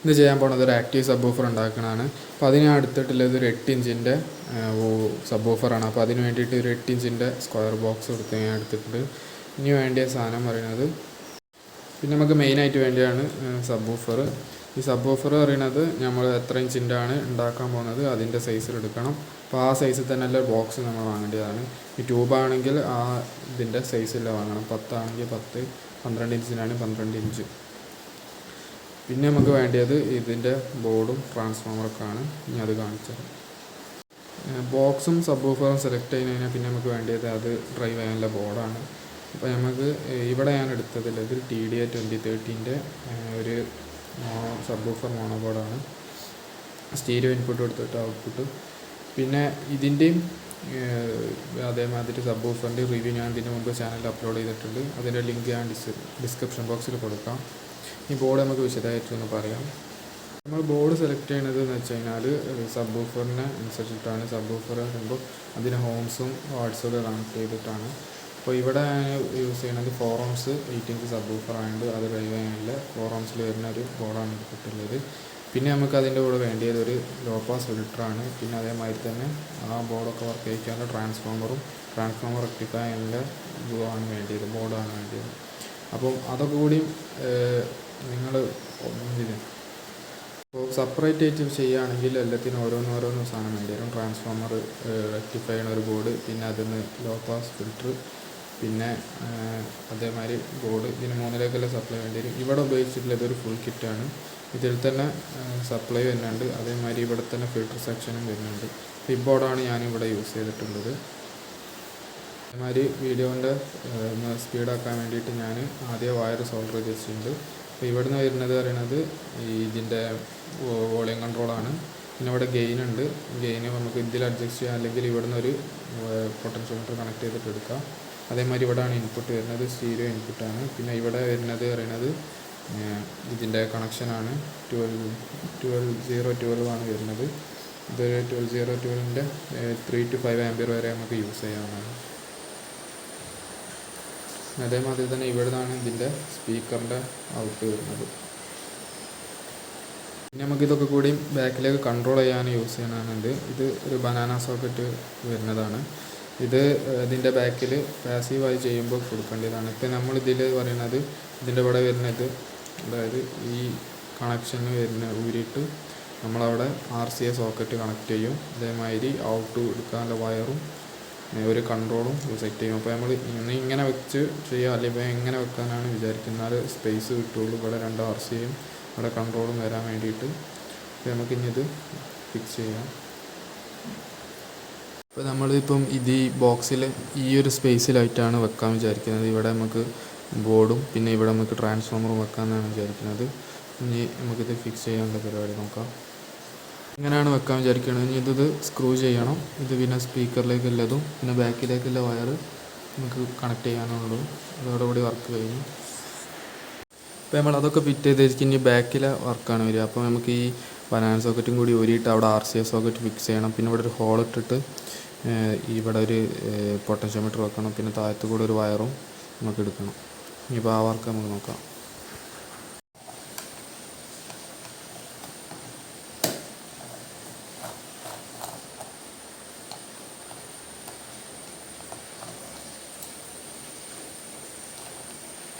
ഇത് ചെയ്യാൻ പോകുന്നത് ഒരു ആക്റ്റീവ് സബ് വൂഫർ ഉണ്ടാക്കണതാണ്. അപ്പോൾ അതിന് ഞാൻ എടുത്തിട്ടുള്ളത് ഒരു 8 ഇഞ്ചിൻ്റെ സബ് വൂഫറാണ്. അപ്പോൾ അതിന് വേണ്ടിയിട്ട് ഒരു 8 ഇഞ്ചിൻ്റെ സ്ക്വയർ ബോക്സ് ഞാൻ എടുത്തിട്ടുണ്ട്. ഇനി വേണ്ടിയ സാധനം പറയുന്നത്, പിന്നെ നമുക്ക് മെയിനായിട്ട് വേണ്ടിയാണ് സബ് വൂഫർ. ഈ സബ് വൂഫർ പറയുന്നത് നമ്മൾ എത്ര ഇഞ്ചിൻ്റെ ആണ് ഉണ്ടാക്കാൻ പോകുന്നത് അതിൻ്റെ സൈസിൽ എടുക്കണം. അപ്പോൾ ആ സൈസിൽ തന്നെയുള്ള ബോക്സ് നമ്മൾ വാങ്ങേണ്ടതാണ്. ഈ ട്യൂബാണെങ്കിൽ ആ ഇതിൻ്റെ സൈസിൽ വാങ്ങണം. 10 ആണെങ്കിൽ 10, 12 ഇഞ്ചിനാണെങ്കിൽ 12 ഇഞ്ച്. പിന്നെ നമുക്ക് വേണ്ടത് ഇതിൻ്റെ ബോർഡും ട്രാൻസ്ഫോമറൊക്കെയാണ്. ഇനി അത് കാണിച്ചത് ബോക്സും സബ് വൂഫറും സെലക്ട് ചെയ്യുന്നതിന് പിന്നെ നമുക്ക് വേണ്ടത് അത് ഡ്രൈവ് ചെയ്യാനുള്ള ബോർഡാണ്. അപ്പോൾ നമുക്ക് ഇവിടെ ഞാൻ എടുത്തതിൽ TDA 2030 ഒരു സബ് വൂഫർ മോണോ ബോർഡാണ്. സ്റ്റീരിയോ ഇൻപുട്ട് കൊടുത്തിട്ട് ഔട്ട്പുട്ട്. പിന്നെ ഇതിൻ്റെയും അതേമാതിരി സബ് വൂഫറിൻ്റെ റിവ്യൂ ഞാൻ ഇതിന് മുമ്പ് ചാനലിൽ അപ്ലോഡ് ചെയ്തിട്ടുണ്ട്. അതിൻ്റെ ലിങ്ക് ഞാൻ ഡിസ്ക്രിപ്ഷൻ ബോക്സിൽ കൊടുക്കാം. ഈ ബോർഡ് നമുക്ക് വിശദമായിട്ടൊന്ന് പറയാം. നമ്മൾ ബോർഡ് സെലക്ട് ചെയ്യണത് എന്ന് വെച്ച് കഴിഞ്ഞാൽ സബ് വൂഫറിനെ അനുസരിച്ചിട്ടാണ്. സബ് വൂഫർ പറയുമ്പോൾ അതിന് ഹോംസും വാട്സും ഒക്കെ കണക്ട് ചെയ്തിട്ടാണ്. അപ്പോൾ ഇവിടെ യൂസ് ചെയ്യുന്നത് 4 ohms 8 ഇഞ്ച് സബ് വൂഫർ ആയതുകൊണ്ട് അത് ഡ്രൈവ് ചെയ്യാനുള്ള 4 ohmസിൽ വരുന്ന ഒരു ബോർഡാണ് എടുത്തിട്ടുള്ളത്. പിന്നെ നമുക്ക് അതിൻ്റെ കൂടെ വേണ്ടിയത് ഒരു ലോ പാസ് ഫിൽറ്ററാണ്. പിന്നെ അതേമാതിരി തന്നെ ആ ബോർഡൊക്കെ വർക്ക് ചെയ്യിക്കാനുള്ള ട്രാൻസ്ഫോമർ റെക്ടിഫൈ ചെയ്യാനുള്ള ഇതുമാണ് വേണ്ടിയത്, ബോർഡാണ് വേണ്ടിയത്. അപ്പം അതൊക്കെ കൂടി നിങ്ങൾ അപ്പോൾ സെപ്പറേറ്റ് ആയിട്ട് ചെയ്യുകയാണെങ്കിൽ എല്ലാത്തിനും ഓരോന്നോരോന്ന് സാധനം വേണ്ടി വരും. ട്രാൻസ്ഫോമർ റെക്ടിഫൈ ചെയ്യുന്ന ഒരു ബോർഡ്, പിന്നെ അതിന് ലോ പാസ് ഫിൽറ്റർ, പിന്നെ അതേമാതിരി ബോർഡ്. ഇതിന് 3 സപ്ലൈ വേണ്ടി വരും. ഇവിടെ ഉപയോഗിച്ചിട്ടുള്ളത് ഒരു ഫുൾ കിറ്റാണ്. ഇതിൽ തന്നെ സപ്ലൈ വരുന്നുണ്ട്. അതേമാതിരി ഇവിടെ തന്നെ ഫിൽറ്റർ സെക്ഷനും വരുന്നുണ്ട്. ഈ ബോർഡാണ് ഞാനിവിടെ യൂസ് ചെയ്തിട്ടുള്ളത്. അതേമാതിരി വീഡിയോൻ്റെ സ്പീഡാക്കാൻ വേണ്ടിയിട്ട് ഞാൻ ആദ്യം വയർ സോൾഡർ ചെയ്ത് വെച്ചിട്ടുണ്ട്. അപ്പോൾ ഇവിടുന്ന് വരുന്നത് പറയുന്നത് ഇതിൻ്റെ വോളിയം കൺട്രോളാണ്. പിന്നെ ഇവിടെ ഗെയിൻ ഉണ്ട്. ഗെയിന് നമുക്ക് ഇതിൽ അഡ്ജസ്റ്റ് ചെയ്യാം, അല്ലെങ്കിൽ ഇവിടുന്ന് ഒരു പൊട്ടൻഷ്യോമീറ്റർ കണക്ട് ചെയ്തിട്ട് എടുക്കാം. അതേമാതിരി ഇവിടെയാണ് ഇൻപുട്ട് വരുന്നത്, സ്റ്റീരിയോ ഇൻപുട്ടാണ്. പിന്നെ ഇവിടെ വരുന്നത് പറയുന്നത് ഇതിൻ്റെ കണക്ഷനാണ്. 12012 ആണ് വരുന്നത്. ഇത് 12012ൻ്റെ 3 to 5 ആംപിയർ വരെ നമുക്ക് യൂസ് ചെയ്യാവുന്നതാണ്. അതേമാതിരി തന്നെ ഇവിടെ നിന്നാണ് ഇതിൻ്റെ സ്പീക്കറിൻ്റെ ഔട്ട് വരുന്നത്. പിന്നെ നമുക്കിതൊക്കെ കൂടി ബാക്കിലേക്ക് കൺട്രോൾ ചെയ്യാൻ യൂസ് ചെയ്യണമെന്നുണ്ട്. ഇത് ഒരു ബനാന സോക്കറ്റ് വരുന്നതാണ്. ഇത് ഇതിൻ്റെ ബാക്കിൽ പാസീവായി ചെയ്യുമ്പോൾ കൊടുക്കേണ്ടതാണ്. ഇപ്പം നമ്മളിതിൽ പറയുന്നത് ഇതിൻ്റെ ഇവിടെ വരുന്നത്, അതായത് ഈ കണക്ഷന് വരുന്ന ഊരിയിട്ട് നമ്മളവിടെ RCA സോക്കറ്റ് കണക്ട് ചെയ്യും. അതേമാതിരി ഔട്ട് എടുക്കാനുള്ള വയറും ഒരു കൺട്രോളും സെറ്റ് ചെയ്യും. അപ്പോൾ നമ്മൾ ഇങ്ങനെ വെച്ച് ചെയ്യുക, അല്ലെങ്കിൽ എങ്ങനെ വെക്കാനാണ് വിചാരിക്കുന്നത് സ്പേസ് കിട്ടുള്ളൂ. ഇവിടെ 2 RCAയും ഇവിടെ കൺട്രോളും വരാൻ വേണ്ടിയിട്ട്. അപ്പോൾ നമുക്കിനി ഇത് ഫിക്സ് ചെയ്യാം. ഇപ്പോൾ നമ്മളിപ്പം ഇത് ഈ ബോക്സിൽ ഈ ഒരു സ്പേസിലായിട്ടാണ് വെക്കാൻ വിചാരിക്കുന്നത്. ഇവിടെ നമുക്ക് ബോർഡും പിന്നെ ഇവിടെ നമുക്ക് ട്രാൻസ്ഫോമറും വെക്കാമെന്നാണ് വിചാരിക്കുന്നത്. ഇനി നമുക്കിത് ഫിക്സ് ചെയ്യാനുള്ള പരിപാടി നോക്കാം. ഇങ്ങനെയാണ് വെക്കാൻ വിചാരിക്കുന്നത്. ഇനി ഇത് സ്ക്രൂ ചെയ്യണം. ഇത് പിന്നെ സ്പീക്കറിലേക്കുള്ളതും പിന്നെ ബാക്കിലേക്കുള്ള വയർ നമുക്ക് കണക്ട് ചെയ്യാനുള്ളൂ. അതോടുകൂടി വർക്ക് കഴിഞ്ഞു. അപ്പോൾ നമ്മൾ അതൊക്കെ ഫിറ്റ് ചെയ്തിരിക്കും. ഇനി ബാക്കിലെ വർക്കാണ് വരിക. അപ്പോൾ നമുക്ക് ഈ ബനാന സോക്കറ്റും കൂടി ഊരിയിട്ട് അവിടെ RCA സോക്കറ്റ് ഫിക്സ് ചെയ്യണം. പിന്നെ ഇവിടെ ഒരു ഹോൾ ഇട്ടിട്ട് ഇവിടെ ഒരു പൊട്ടൻഷ്യോമീറ്റർ വെക്കണം. പിന്നെ താഴത്ത് കൂടെ ഒരു വയറും നമുക്ക് എടുക്കണം. ഇനിയിപ്പോൾ ആ വർക്ക് നമുക്ക് നോക്കാം.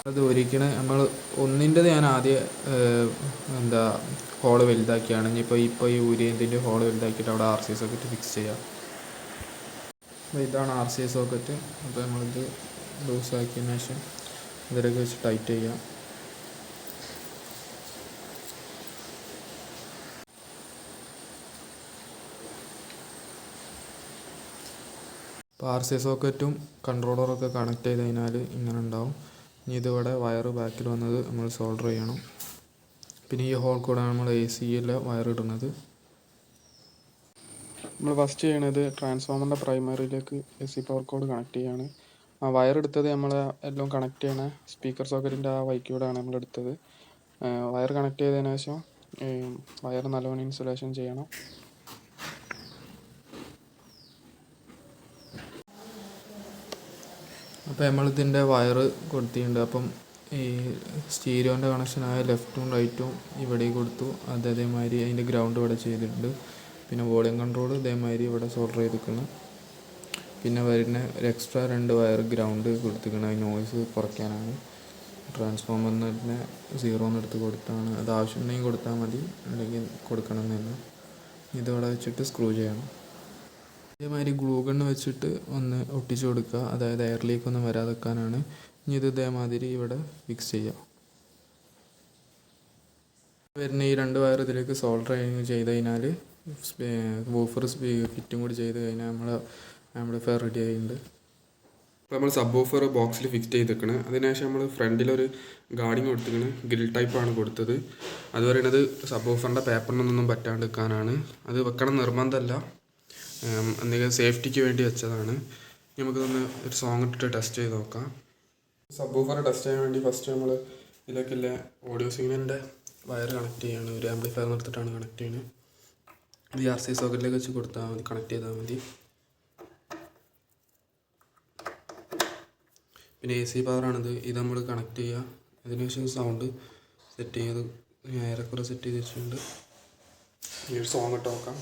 അത് ഒരിക്കലും നമ്മൾ ഒന്നിൻ്റെത് ഞാൻ ആദ്യം ഹോള് വലുതാക്കിയാണ്. ഇപ്പോൾ ഈ ഊരിയതിൻ്റെ ഹോള് വലുതാക്കിയിട്ട് അവിടെ RCA സോക്കറ്റ് ഫിക്സ് ചെയ്യാം. അപ്പോൾ ഇതാണ് RCA സോക്കറ്റ്. അപ്പോൾ നമ്മളിത് ലൂസാക്കിയതിന് ശേഷം ഇതിലേക്ക് വെച്ച് ടൈറ്റ് ചെയ്യാം. അപ്പോൾ RCA സോക്കറ്റും കൺട്രോളറൊക്കെ കണക്ട് ചെയ്ത് കഴിഞ്ഞാൽ ഇങ്ങനെ ഉണ്ടാവും. ഇനി ഇതിവിടെ വയർ ബാക്കിൽ വന്നത് നമ്മൾ സോൾഡർ ചെയ്യണം. പിന്നെ ഈ ഹോൾ കൂടെ നമ്മൾ AC-യിലെ വയർ ഇടുന്നത്. നമ്മൾ ഫസ്റ്റ് ചെയ്യണത് ട്രാൻസ്ഫോമറിൻ്റെ പ്രൈമറിയിലേക്ക് AC പവർ കോഡ് കണക്ട് ചെയ്യാണ്. ആ വയർ എടുത്തത് നമ്മൾ എല്ലാം കണക്ട് ചെയ്യണ സ്പീക്കർ സോക്കറ്റിൻ്റെ ആ വൈക്കൂടെയാണ് നമ്മൾ എടുത്തത്. വയർ കണക്ട് ചെയ്തതിന് ശേഷം വയർ നല്ലവണ്ണം ഇൻസുലേഷൻ ചെയ്യണം. അപ്പോൾ നമ്മളിതിൻ്റെ വയർ കൊടുത്തിട്ടുണ്ട്. അപ്പം ഈ സ്റ്റീരിയോൻ്റെ കണക്ഷനായ ലെഫ്റ്റും റൈറ്റും ഇവിടെ കൊടുത്തു. അതേമാതിരി അതിൻ്റെ ഗ്രൗണ്ട് ഇവിടെ ചെയ്തിട്ടുണ്ട്. പിന്നെ വോളിയം കൺട്രോൾ ഇതേമാതിരി ഇവിടെ സോൾഡർ ചെയ്തിരിക്കുന്നു. പിന്നെ വരുന്ന ഒരു എക്സ്ട്രാ 2 വയർ ഗ്രൗണ്ട് കൊടുത്തിരിക്കണം, നോയ്സ് കുറയ്ക്കാനാണ്. ട്രാൻസ്ഫോമറിന് തന്നെ 0 എടുത്ത് കൊടുത്താണ്. അത് ആവശ്യമുണ്ടെങ്കിൽ കൊടുത്താൽ മതി, അല്ലെങ്കിൽ കൊടുക്കണമെന്നില്ല. ഇതിവിടെ വെച്ചിട്ട് സ്ക്രൂ ചെയ്യണം. ഇതേമാതിരി ഗ്ലൂ ഗണ്ണ് വെച്ചിട്ട് ഒന്ന് ഒട്ടിച്ചു കൊടുക്കുക, അതായത് എയർ ലീക്കൊന്നും വരാതെ വെക്കാനാണ്. ഇനി ഇത് ഇതേമാതിരി ഇവിടെ ഫിക്സ് ചെയ്യാം. വരുന്ന ഈ 2 വയർ ഇതിലേക്ക് സോൾഡർ ചെയ്ത് കഴിഞ്ഞാൽ വൂഫർ ഫിറ്റും കൂടി ചെയ്ത് കഴിഞ്ഞാൽ നമ്മൾ ആംപ്ലിഫയർ റെഡി ആയിട്ടുണ്ട്. അപ്പോൾ നമ്മൾ സബ് വൂഫർ ബോക്സിൽ ഫിക്സ് ചെയ്തിരിക്കണം. അതിനുശേഷം നമ്മൾ ഫ്രണ്ടിലൊരു ഗാർഡിങ് കൊടുത്തിരിക്കണം. ഗ്രിൽ ടൈപ്പാണ് കൊടുത്തത്. അത് പറയുന്നത് സബ് വൂഫറിൻ്റെ പേപ്പറിനൊന്നും പറ്റാണ്ട് വെക്കാനാണ്. അത് വെക്കണം നിർബന്ധമല്ല, എന്തെങ്കിലും സേഫ്റ്റിക്ക് വേണ്ടി വെച്ചതാണ്. നമുക്കിതൊന്ന് ഒരു സോങ് ഇട്ടിട്ട് ടെസ്റ്റ് ചെയ്ത് നോക്കാം. സബ് വൂഫർ ടെസ്റ്റ് ചെയ്യാൻ വേണ്ടി ഫസ്റ്റ് നമ്മൾ ഇതിലേക്കുള്ള ഓഡിയോ സിഗ്നലിൻ്റെ വയർ കണക്ട് ചെയ്യാണ്. ഒരു ആംപ്ലിഫയർ എടുത്തിട്ടാണ് കണക്ട് ചെയ്യുന്നത്. ഇത് RC സോക്കറ്റിലേക്ക് വെച്ച് കൊടുത്താൽ മതി, കണക്ട് ചെയ്താൽ മതി. പിന്നെ AC പവറാണിത്. ഇത് നമ്മൾ കണക്ട് ചെയ്യുക. അതിനുശേഷം സൗണ്ട് സെറ്റ് ചെയ്ത് ഏറെക്കുറെ സെറ്റ് ചെയ്ത് വെച്ചിട്ടുണ്ട്. ഈ ഒരു സോങ് ഇട്ട് നോക്കാം.